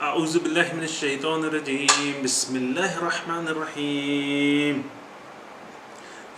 أعوذ بالله من الشيطان الرجيم بسم الله الرحمن الرحيم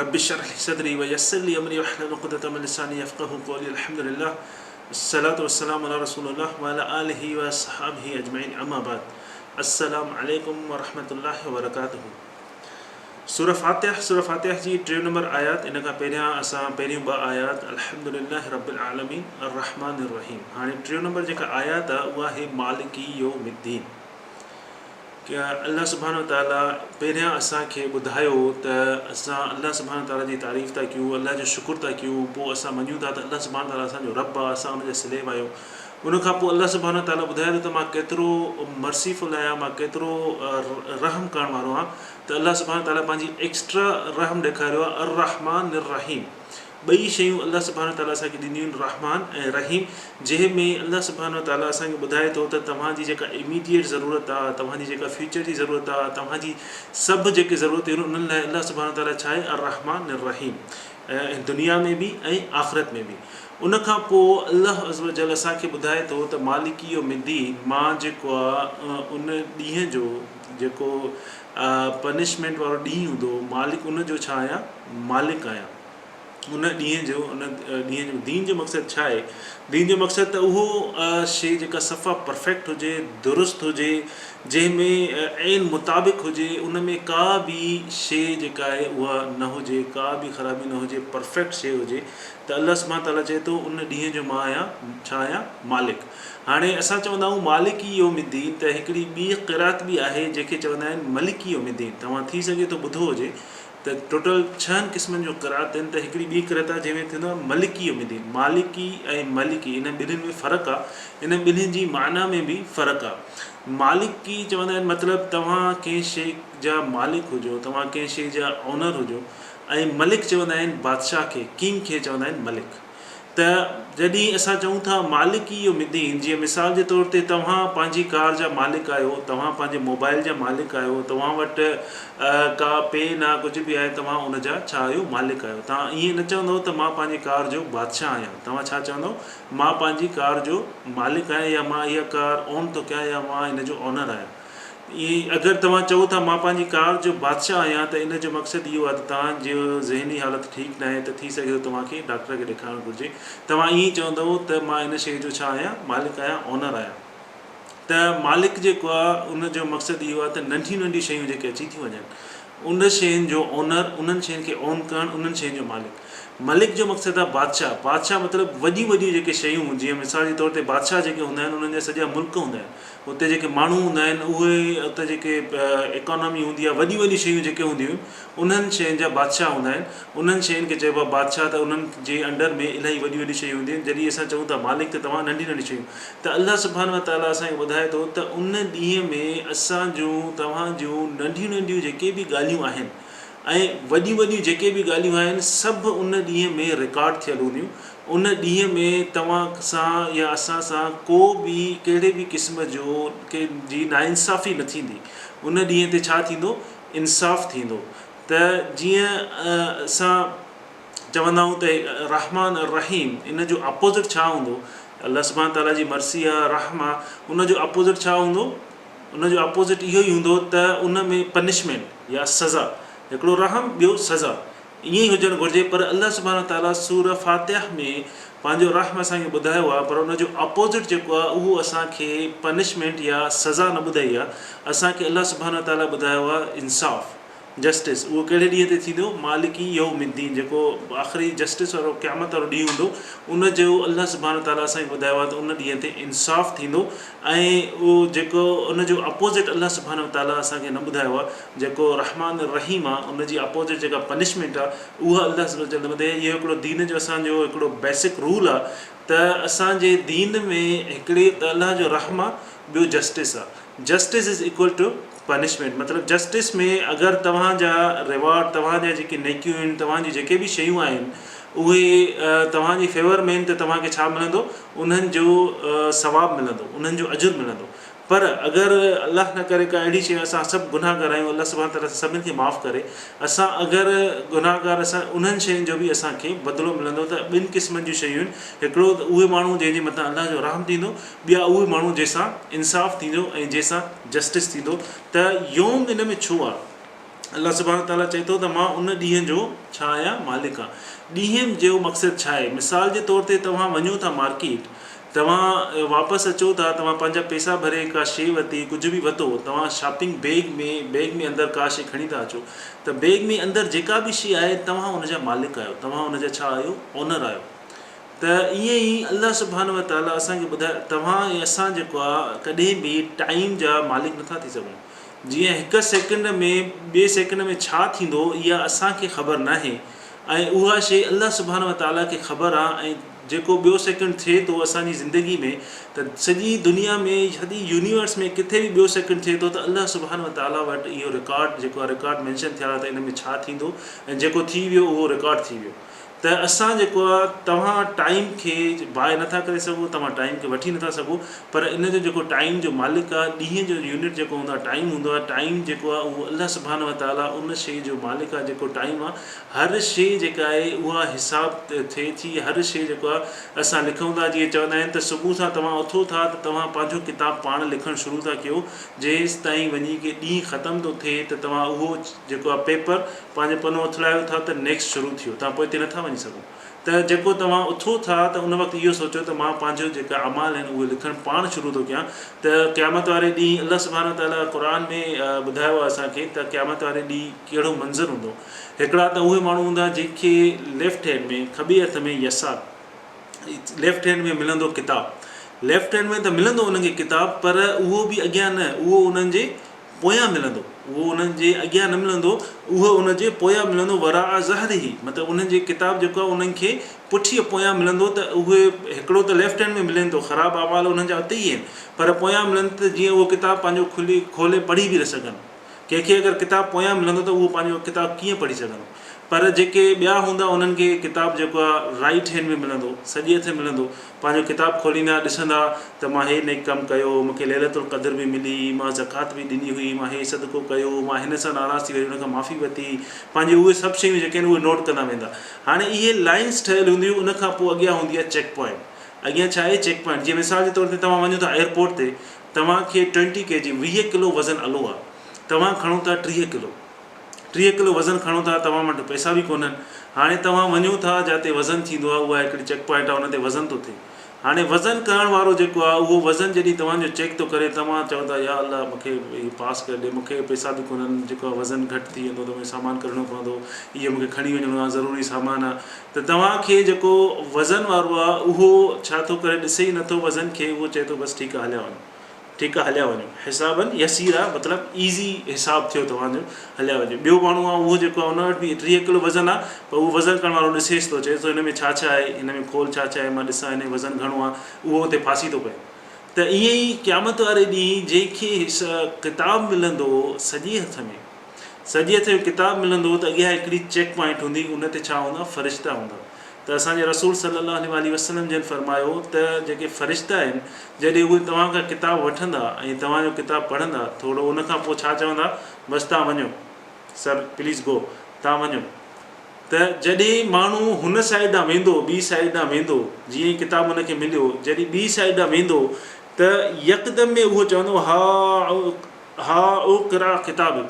رب اشرح لي صدري ويسر لي أمري واحلل عقدة من لساني يفقهوا قولي الحمد لله الصلاة والسلام على رسول الله وعلى آله وصحبه أجمعين أما بعد السلام عليكم ورحمة الله وبركاته सूरह फातिहा जी 3 नंबर आयात इन खां पहिरियां असां पहिरियूं 2 आयात अल्हम्दुलिल्लाह रब्बिल आलमीन अर्रहमान अर्रहीम हाणे 3 नंबर जेका आयात आहे उहा आहे मालिकी यौमिद्दीन कि अल्लाह सुब्हानो ताला पहिरियां असांखे ॿुधायो त असां अल्लाह सुब्हानो ताला जी तारीफ़ था कयूं अल्लाह जो शुक्र था कयूं पोइ असां मञूं था त अल्लाह सुब्हानो ताला असांजो रब आहे असां उनजे सिलेब आहियूं उन खां पोइ अल्लाह सुब्हानो ताला ॿुधाए थो त मां केतिरो मर्सीफुल आहियां मां केतिरो रहम करण वारो आहियां त अल्लाह सुब्हानो ताला पंहिंजी एक्स्ट्रा रहम ॾेखारियो आहे अर्रहमान अर्रहीम ॿई शयूं अल्लाह सुब्हानो ताला असांखे ॾिनियूं आहिनि रहमान ऐं रहीम जंहिंमें अल्लाह सुब्हानो ताला असांखे ॿुधाए थो त तव्हांजी जेका इमीडिएट ज़रूरत आहे तव्हांजी जेका फ्यूचर जी ज़रूरत आहे तव्हांजी सभु जेके ज़रूरतूं आहिनि उन्हनि लाइ अल्लाह सुब्हानो ताला छा आहे अर्रहमान अर्रहीम दुनिया में बि ऐं आख़िरत में बि उन खां पोइ अल्लाह अज़्ज़ व जल असांखे ॿुधाए थो त मालिकी यौमिद्दीन मां जेको आहे उन ॾींहं जो जेको पनिशमेंट वारो ॾींहुं हूंदो मालिक उनजो छा आहियां मालिक आहियां उन ॾींहं जो दीन जो मक़सदु छा आहे दीन जो मक़सदु त उहो शइ जेका सफ़ा परफेक्ट हुजे दुरुस्त हुजे जंहिंमें ऐन मुताबिक़ हुजे उन में का बि शइ जेका आहे उहा न हुजे का बि ख़राबी न हुजे परफेक्ट शइ हुजे त अल्लाह सुब्हानो ताला चए थो उन ॾींहं जो मां आहियां छा आहियां मालिक हाणे असां चवंदा आहियूं मालिकी यौमिद्दीन त हिकिड़ी ॿी क़िरात बि आहे जंहिंखे चवंदा आहिनि मलिकी यौमिद्दीन तव्हां थी सघे थो ॿुधो हुजे त टोटल 6 क़िस्मनि जो क़िरात आहिनि त हिकिड़ी ॿी क़िरात आहे जंहिंमें थींदो आहे मलिकी यौमिद्दीन मालिकी ऐं मलिकी इन ॿिन्हिनि में फ़र्क़ु आहे इन ॿिन्हिनि जी माना में बि फ़र्क़ु आहे मालिकी चवंदा आहिनि मतिलबु तव्हां कंहिं शइ जा मालिक हुजो तव्हां कंहिं शइ जा ऑनर हुजो ऐं मलिक चवंदा आहिनि बादशाह खे किंग खे चवंदा आहिनि मलिक त जॾहिं असां चऊं था मालिकी यौमिद्दीन जीअं मिसाल जे तौर ते तव्हां पंहिंजी कार जा मालिक आहियो तव्हां पंहिंजे मोबाइल जा मालिक आहियो तव्हां वटि का पेन आहे कुझु बि आहे तव्हां उन जा छा आहियो मालिक आहियो तव्हां ईअं न चवंदव त मां पंहिंजी कार जो बादशाह आहियां तव्हां छा चवंदव मां पंहिंजी कार जो मालिक आहियां या मां इहा कार ओन थो कयां या मां इन जो ऑनर आहियां ईअं अगरि तव्हां चओ था मां पंहिंजी कार जो बादशाह आहियां त इन जो मक़सदु इहो आहे त तव्हांजो ज़हनी हालत ठीकु न आहे त थी सघे थो तव्हांखे डॉक्टर खे ॾेखारणु घुरिजे तव्हां ईअं चवंदव त मां इन शइ जो छा आहियां मालिक आहियां ऑनर आहियां त मालिक जेको आहे उन जो मक़सदु इहो आहे त नंढियूं नंढियूं शयूं जेके अची थियूं वञनि उन शयुनि जो ऑनर उन्हनि शयुनि खे ऑन करणु उन्हनि शयुनि जो मालिक मलिक जो मक़सदु आहे बादशाह मतिलबु वॾियूं वॾियूं जेके शयूं जीअं मिसाल जे तौर ते बादशाह जेके हूंदा आहिनि उन्हनि जा सॼा मुल्क हूंदा आहिनि उते जेके माण्हू हूंदा आहिनि उहे उते जेके इकोनॉमी हूंदी आहे वॾियूं वॾियूं शयूं जेके हूंदियूं आहिनि उन्हनि शयुनि जा बादशाह हूंदा आहिनि उन्हनि शयुनि खे चइबो आहे बादशाह त उन्हनि जे अंडर में इलाही वॾियूं वॾियूं शयूं हूंदियूं आहिनि जॾहिं असां चऊं था मालिक त तव्हां नंढियूं नंढियूं शयूं त अल्लाह सुब्हानो ताला असांखे ॿुधाए थो त उन ॾींहं में असां जूं तव्हां जूं नंढियूं नंढियूं जेके बि ॻाल्हियूं आहिनि ऐं वॾियूं वॾियूं जेके बि ॻाल्हियूं आहिनि सभु उन ॾींहं में रिकॉर्ड थियल हूंदियूं उन ॾींहं में तव्हां सां या असां सां को बि कहिड़े बि क़िस्म जो जी नाइंसाफ़ी न थींदी उन ॾींहं ते छा थींदो इंसाफ़ थींदो त जीअं असां चवंदा आहियूं त रहमान रहीम इन जो अपोज़िट छा हूंदो अल्लाह सुब्हानो ताला जी मर्सी आहे रहम आहे उन जो अपोज़िट छा हूंदो उन जो अपोज़िट इहो ई हूंदो त उन में पनिशमेंट या सज़ा हिकिड़ो रहम ॿियो सज़ा ईअं ई हुजणु घुरिजे पर अल्लाह सुब्हानो ताला सूरह फातिहा में पंहिंजो रहम असांखे ॿुधायो आहे पर उनजो अपोज़िट जेको आहे उहो असांखे पनिशमेंट या सज़ा न ॿुधाई आहे असांखे अल्लाह सुब्हानो ताला ॿुधायो आहे इंसाफ़ जस्टिस उहो कहिड़े ॾींहं ते थींदो मालिकी यौमिद्दीन जेको आख़िरी जस्टिस वारो क़यामत वारो ॾींहुं हूंदो उनजो अल्लाह सुब्हानो ताला असांखे ॿुधायो आहे त उन ॾींहं ते इंसाफ़ थींदो ऐं उहो जेको उनजो अपोज़िट अल्लाह सुब्हानो ताला असांखे न ॿुधायो आहे जेको रहमान रहीम आहे उनजी अपोज़िट जेका पनिशमेंट आहे उहा अल्लाह सुब्हानो ताला ॿुधाए इहो हिकिड़ो दीन जो असांजो हिकिड़ो बेसिक रूल आहे त असांजे दीन में हिकिड़े त अल्लाह जो रहम आहे ॿियो जस्टिस आहे justice is equal to punishment मतिलबु जस्टिस में अगरि तव्हांजा रिवार्ड तव्हांजा जेके नेकियूं आहिनि तव्हांजी जेके बि शयूं आहिनि उहे तव्हांजी फेवर में आहिनि त तव्हांखे छा मिलंदो उन्हनि जो सवाबु मिलंदो उन्हनि जो अजुरु मिलंदो पर अगरि अलाह न करे का अहिड़ी शइ असां सभु गुनाहगार आहियूं, अलाह सुभाणे ताला सभिनि खे माफ़ु करे, असां अगरि गुनाहगार असां उन्हनि शयुनि जो बि असांखे बदिलो मिलंदो। त ॿिनि क़िस्मनि जूं शयूं आहिनि, हिकिड़ो त उहे माण्हू जंहिंजे मथां अलाह जो रहम थींदो, ॿिया उहे माण्हू जंहिंसां इंसाफ़ु थींदो ऐं जंहिंसां जस्टिस थींदो। त योम इन में छो आहे? अलाह सुभाणे ताला चए थो त मां उन ॾींहं जो छा आहियां? मालिक आहे। ॾींहं जो मक़सदु छा आहे? मिसाल जे तौर ते तव्हां वञो था मार्केट, तव्हां वापसि अचो था, तव्हां पंहिंजा पैसा भरे का शइ वरिती, कुझु बि वरितो, तव्हां शॉपिंग बैग में अंदरि का शइ खणी था अचो, त बैग में अंदरि जेका बि शइ आहे तव्हां हुनजा मालिक आहियो, तव्हां हुनजा छा आहियो? ओनर आहियो। त ईअं ई अलाह सुभाणे व ताला असांखे ॿुधाए, तव्हां ऐं असां जेको आहे कॾहिं बि टाइम जा मालिक नथा थी सघूं। जीअं हिकु सेकेंड में ॿिए सेकेंड में छा थींदो इहा असांखे ख़बर नाहे, ऐं उहा शइ अलाह सुभाणे व ताला खे ख़बर आहे। ऐं जेको ॿियो सेकेंड थिए थो असांजी ज़िंदगी में, त सॼी दुनिया में, सॼी यूनिवर्स में किथे बि ॿियो सेकेंड थिए थो त अलाह सुभाणे व ताला वटि इहो रिकॉर्ड जेको आहे रिकॉर्ड मैंशन थिया त इन में छा थींदो, ऐं जेको थी वियो उहो रिकॉर्ड थी वियो। त असां जेको आहे, तव्हां टाइम खे बाहि नथा करे सघो, तव्हां टाइम खे वठी नथा सघो, पर इन जो जेको टाइम जो मालिक आहे, ॾींहं जो यूनिट जेको हूंदो आहे, टाइम हूंदो आहे, टाइम जेको आहे उहो अलाह सुभाणे व ताला उन शइ जो मालिक आहे। जेको टाइम आहे, हर शइ जेका आहे उहा हिसाब थिए थी, हर शइ जेको आहे असां लिखूं था। जीअं चवंदा आहिनि त सुबुह सां तव्हां उथो था त तव्हां पंहिंजो किताबु पाण लिखणु शुरू था कयो, जेसि ताईं वञी की ॾींहुं ख़तमु थो थिए त तव्हां उहो जेको आहे पेपर पंहिंजो पनो उथलायो था त नेक्स्ट शुरू थियो, तव्हां पोइ हिते नथा वञी सघो। त जेको तव्हां उथो था त उन वक़्तु इहो सोचो त मां पंहिंजो जेका अमाल आहिनि उहे लिखणु पाण शुरू थो कयां। त क़यामत वारे ॾींहुं अलाह सुभाणे ताला क़ुर में ॿुधायो आहे असांखे त क़यामत वारे ॾींहुं कहिड़ो मंज़रु हूंदो। हिकिड़ा त उहे माण्हू हूंदा जंहिंखे लेफ्ट हैंड में, खॿे हथ में यसा, लेफ्ट हैंड में मिलंदो किताबु, लेफ्ट हैंड में त मिलंदो उन्हनि खे किताबु, पर उहो बि अॻियां न, उहो उन्हनि जे पोयां मिलंदो, उहो उन्हनि जे अॻियां न मिलंदो, उहो उन जे पोयां मिलंदो। वरा ज़हर ई मतिलबु उन्हनि जे किताबु जेको आहे उन्हनि खे पुठीअ पोयां मिलंदो। त उहे हिकिड़ो त लेफ्ट हैंड में मिलनि थो, ख़राबु अमाल उन्हनि जा उते ई आहिनि, पर पोयां मिलनि त जीअं उहो किताबु पंहिंजो खोले पढ़ी बि न सघनि। कंहिंखे अगरि किताबु पोयां मिलंदो त उहो पंहिंजो किताबु कीअं पढ़ी सघंदो। पर जेके ॿिया हूंदा उन्हनि खे किताबु जेको आहे राइट हैंड में मिलंदो, साॼे हथ में मिलंदो, पंहिंजो किताबु खोलींदा ॾिसंदा त मां हे नेक कमु कयो, मूंखे लैलतुल क़द्र बि मिली, मां ज़कात बि ॾिनी हुई, मां हे सदको कयो, मां हिन सां नाराज़ थी वई, हुनखां माफ़ी वरिती, पंहिंजी उहे सभु शयूं जेके आहिनि उहे नोट कंदा वेंदा। हाणे इहे लाइन्स ठहियलु हूंदियूं, उनखां पोइ अॻियां हूंदी आहे चेक पॉइंट। अॻियां छा आहे? Checkpoint. जीअं मिसाल जे तौर ते तव्हां वञो था एयरपोर्ट ते, तव्हांखे 20 kg 20 किलो वज़न अलो आहे, तव्हां खणो था 30 किलो वज़न खणो था, तव्हां वटि पैसा बि कोन्हनि। हाणे तव्हां वञो था जिते वज़न थींदो आहे, उहा हिकिड़ी चेक पॉइंट आहे, उन ते वज़न थो थिए। हाणे वज़न करण वारो जेको आहे उहो वज़न जॾहिं तव्हांजो चेक थो करे, तव्हां चओ था या अलाह मूंखे पास करे ॾे, मूंखे पैसा बि कोन्हनि, जेको आहे वज़न घटि थी वेंदो त मूंखे सामान कढणो पवंदो, इहो मूंखे खणी वञिणो आहे, ज़रूरी सामान आहे। त तव्हांखे जेको वज़न वारो आहे उहो छा थो करे, ॾिसे ई नथो वज़न खे, उहो चए थो बसि ठीकु आहे हलिया वञो, ठीकु आहे हलिया वञो, हिसाबनि यसीर आहे, मतिलबु ईज़ी हिसाबु थियो तव्हांजो, हलिया वञो। ॿियो माण्हू आहे उहो जेको आहे उन वटि बि 30 किलो वज़न आहे, पर उहो वज़न करण वारो ॾिसेसि थो, चए थो हिन में छा छा आहे, हिन में खोल छा छा आहे, मां ॾिसां हिन में वज़न घणो आहे, उहो हुते फासी थो पए। त ईअं ई क़यामत वारे ॾींहुं जंहिंखे किताबु मिलंदो साॼे हथ में, साॼे हथ में किताबु मिलंदो, त अॻियां हिकिड़ी चेक पॉइंट हूंदी, उन ते छा हूंदा? फ़रिश्ता हूंदा। त असांजे रसूल सल्लल्लाहु अलैहि वसल्लम जन फरमायो त जेके फ़रिश्ता आहिनि, जॾहिं उहे तव्हांखां किताबु वठंदा ऐं तव्हांजो किताबु पढ़ंदा, थोरो उनखां पोइ छा चवंदा? बसि तव्हां वञो, सर प्लीज़ गो, तव्हां वञो। त जॾहिं माण्हू हुन साइड ॾांहुं वेंदो, ॿी साइड ॾांहुं वेंदो, जीअं ई किताबु हुनखे मिलियो, जॾहिं ॿी साइड ॾांहुं वेंदो त यकदमि में उहो चवंदो हा ओ किरा किताबु,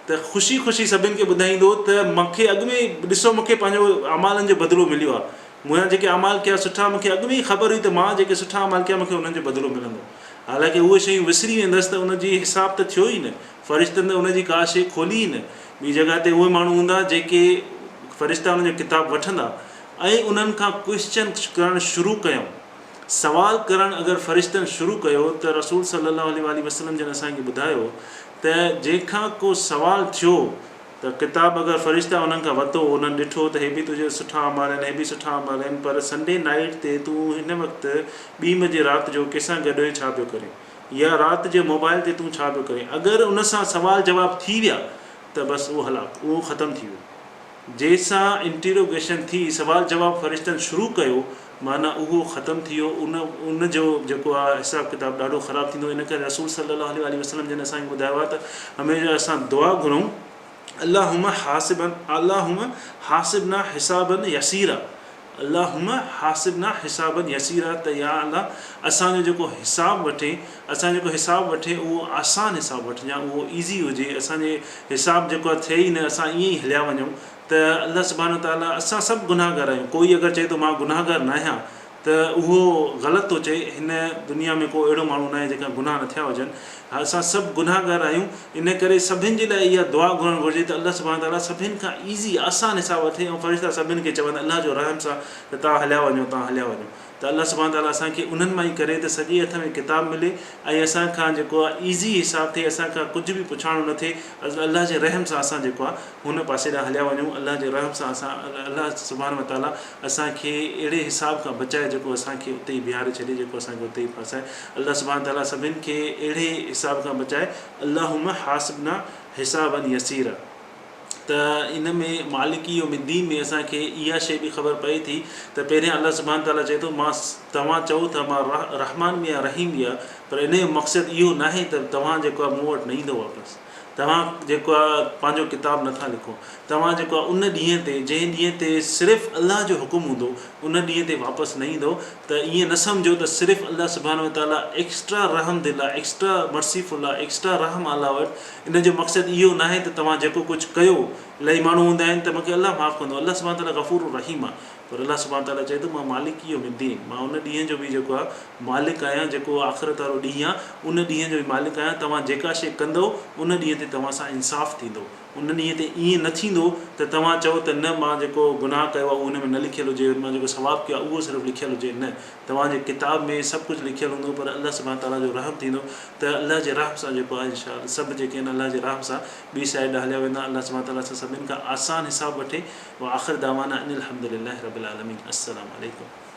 त ख़ुशी ख़ुशी सभिनि खे ॿुधाईंदो त मूंखे अॻु में ॾिसो, मूंखे पंहिंजो अमालनि जो बदिलो मिलियो आहे, मुंहिंजा जेके अमाल कया सुठा, मूंखे अॻु में ई ख़बर हुई त मां जेके सुठा अमाल कया मूंखे उन्हनि जो बदिलो मिलंदो। हालांकि उहे शयूं विसरी वेंदसि त उनजी हिसाब त थियो ई न, फ़रिश्तनि त उनजी का शइ खोली ई न। ॿी जॻह ते उहे माण्हू हूंदा जेके फ़रिश्ता उनजो किताबु वठंदा ऐं उन्हनि खां क्वेश्चन करणु शुरू कयूं, सवाल करणु अगरि फ़रिश्तनि शुरू कयो, त रसूल सल्लल्लाहु अलैहि वसल्लम जन असांखे ॿुधायो त जंहिंखां को सवाल थियो त किताबु अगरि फ़रिश्ता उन्हनि खां वरितो, उन्हनि ॾिठो त हे बि तुंहिंजे सुठा अमाल आहिनि, हे बि सुठा अमाल आहिनि, पर संडे नाइट ते तूं हिन वक़्तु 2 बजे राति जो कंहिंसां गॾु छा पियो करे, या राति जे मोबाइल ते तूं छा पियो करे, अगरि उन सां सवाल जवाबु थी विया त बसि उहो हलाक, उहो ख़तमु थी वियो। जंहिंसां इंटरोगेशन थी सवाल जवाब फ़रिश्तनि शुरू कयो माना उहो ख़तमु थी वियो उन जो जेको आहे हिसाबु किताबु ॾाढो ख़राबु थींदो। इन करे रसूल सल्लल्लाहु अलैहि वसल्लम जिन असांखे ॿुधायो आहे त हमेशह असां दुआ घुरूं अल्लाहुम्मा हासिबना हिसाबन यसीरा अल्लाहुम्मा हासिबना हिसाबन यसीरा त या अल्लाह असांजो जेको हिसाबु वठे उहो आसान हिसाबु वठे या उहो ईज़ी हुजे। असांजे हिसाबु जेको आहे थिए ई न असां ईअं ई हलिया वञूं त अल्लाह सुब्हानो ताला असां सभु गुनाहगार आहियूं। कोई अगरि चए थो मां गुनाहगार न आहियां त उहो ग़लति थो चए। हिन दुनिया में को अहिड़ो माण्हू न आहे जेका गुनाह न थिया हुजनि। असां सभु गुनाहगार आहियूं। इन करे सभिनि जे लाइ इहा दुआ घुरणु घुरिजे त अल्लाह सुब्हानो ताला सभिनि खां ईज़ी आसान हिसाबु वठे ऐं फ़रिश्ता सभिनि खे चवनि अल्लाह जो रहम सां त तव्हां हलिया वञो त अल्लाह सुब्हानो ताला असांखे उन्हनि मां ई करे त सॼे हथ में किताबु मिले ऐं असांखां जेको आहे ईज़ी हिसाबु थिए असांखां कुझु बि पुछाणो न थिए। अल्लाह जे रहम सां असां जेको आहे हुन पासे ॾांहुं हलिया वञूं। अल्लाह जे रहम सां अल्लाह सुब्हानो ताला असांखे अहिड़े हिसाब खां बचाए जेको असांखे उते ई बीहारे छॾे जेको असांखे उते ई फसाए। अल्लाह सुब्हानो ताला सभिनि खे अहिड़े हिसाब खां बचाए। अल्लाहुम्मा हासिबना हिसाबन यसीरा त इन में मालिकी यौमिद्दीन में असांखे इहा शइ बि ख़बर पए थी त पहिरियां अल्लाह सुब्हानो ताला चए थो तव्हां चओ त मां रहमान बि आहियां रहीम बि आहियां पर इन जो मक़सदु इहो न आहे त तव्हां जेको आहे मूं वटि न ईंदो वापसि। तव्हां जेको आहे पंहिंजो किताबु नथा लिखो। तव्हां जेको आहे उन ॾींहं ते जंहिं ॾींहं ते सिर्फ़ु अल्लाह जो हुकुम हूंदो उन ॾींहं ते वापसि न ईंदो। त ईअं न सम्झो त सिर्फ़ु अल्लाह सुब्हानो ताला एक्स्ट्रा रहम दिल आहे एक्स्ट्रा मर्सीफुल आहे एक्स्ट्रा रहम अल्लाह वटि। इन जो मक़सदु इहो न आहे त तव्हां जेको कुझु कयो इलाही माण्हू हूंदा आहिनि त मूंखे अल्लाह माफ़ु कंदो। अल्लाह सुब्हानो ताला गफ़ूर रहीम आहे पर अल्लाह सुब्हानो ताला चए थो मां मालिकी यौमिद्दीन मां उन ॾींहं जो बि जेको आहे मालिक आहियां जेको आख़िरत वारो ॾींहुं आहे उन ॾींहं जो बि मालिक आहियां। तव्हां जेका शइ कंदो उन ॾींहं ते तव्हां सां इंसाफ़ु थींदो। उन ॾींहं ते ईअं न थींदो त तव्हां चओ त न मां जेको गुनाह कयो आहे उहो उन में न लिखियलु हुजे मां जेको सवाबु कयो आहे उहो सिर्फ़ु लिखियलु हुजे। न तव्हांजे किताब में सभु कुझु लिखियलु हूंदो पर अल्लाह सुब्हानो ताला जो रहम थींदो त अल्लाह जे रहम सां जेको आहे इंशा अल्लाह सभु जेके आहिनि अल्लाह जे रहम सां ॿी साइड हलिया वेंदा। अल्लाह सुब्हानो ताला सां सभिनि खां आसान हिसाबु वठे। व आख़िर दावाना अनिल हम्दुलिल्लाहि रब्बिल आलमीन। अस्सलामु अलैकुम।